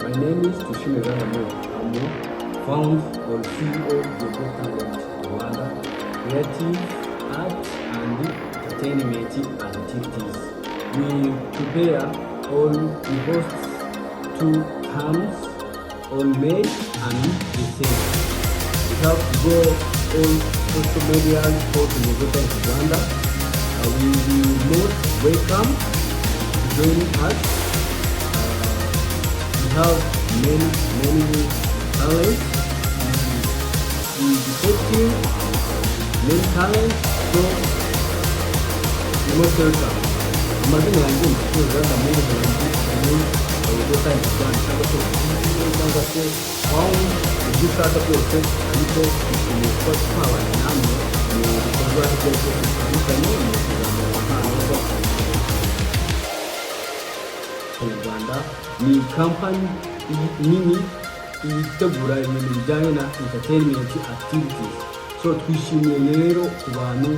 My name is Tushime Randamo. I'm found or CEO of the Go Talent Rwanda Creative Art and Entertainment Activities. We prepare we host 2 camps on May and December. We have to go on social media for the Go Talent Rwanda. We will most welcome to join us. We have many talents. We detecting many talents, so we must welcome. Amazina yanjye nshobora ndamuri Go Talent Rwanda cyangwa se found ibyo ushaka byose ariko dushimiye kuba twabana namwe mu bikorwa byose bitandukanye mu kuzamura impano mu Rwanda. Ni kampani nini itegura ibintu bijyanye na entertainment activities. So twishimiye rero ku bantu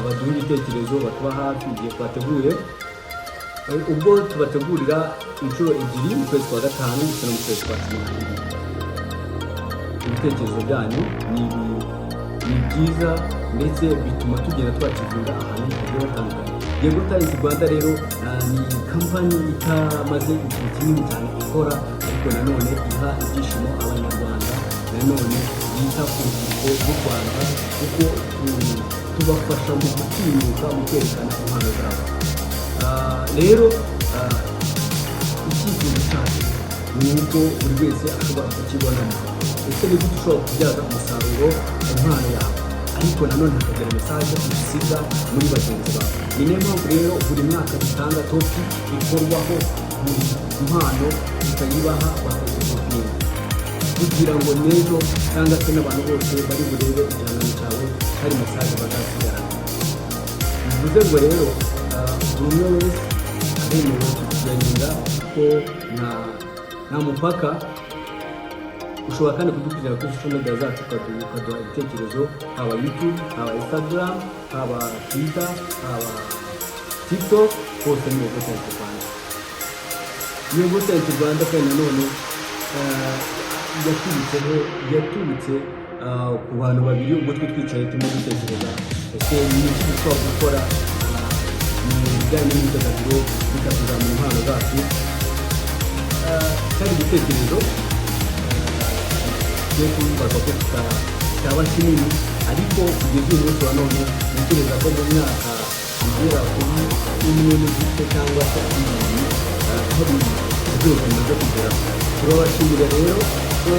baduha ibitekerezo batuba hafi igihe twateguye, ubwo tubategurira inshuro ebyiri mu kwezi kwa gatanu ndetse no mu kwezi kwa cumi n'abiri. Ibitekerezo byanyu ni byiza ndetse bituma tugenda twakigura ahantu hagiye hatandukanye. Go Talent Rwanda rero ni kampani itamaze igihe kinini cyane ikora, ariko nanone iha ibyishimo abanyarwanda, nanone yita ku rubyiruko rw'u Rwanda kuko tubafasha mu gutinyuka mu kwerekana impano zabo. Rero icyifuzo cyacu ni uko buri wese ashobora kukibonamo. Ese ni gute ushobora kubyaza umusaruro impano yawe ariko nanone hakagira mesaje usiga muri bagenzi bawe? Ni niyo mpamvu rero buri mwaka dutanga topi ikorwaho buri mpano tukayibaha bakazikopinga kugira ngo n'ejo cyangwa se n'abantu bose bari burebe igihangano cyawe hari mesaje bazasigarana. Bivuze ngo rero buri umwe wese aremewe kukiganira ko nta mupaka. Ushobora kandi kudukurikira kuri social media zacu ukaduha ibitekerezo, haba YouTube, haba Instagram, haba Twitter, haba TikTok, hose ni Go Talent Rwanda. Go Talent Rwanda kandi nanone yaturutse ku bantu babiri, ubwo twicaye turimo gutekereza ese ni iki dushobora gukora mu bijyanye n'imyidagaduro bikatuzamura impano zacu. Kandi igitekerezo kumbaza ko kitaba kinini, ariko kugeza uyu munsi wa none ntekereza ko mu myaka igera kuri imwe n'igice cyangwa se ibiri hari urwego rumaze kugera. Turabashimira rero ko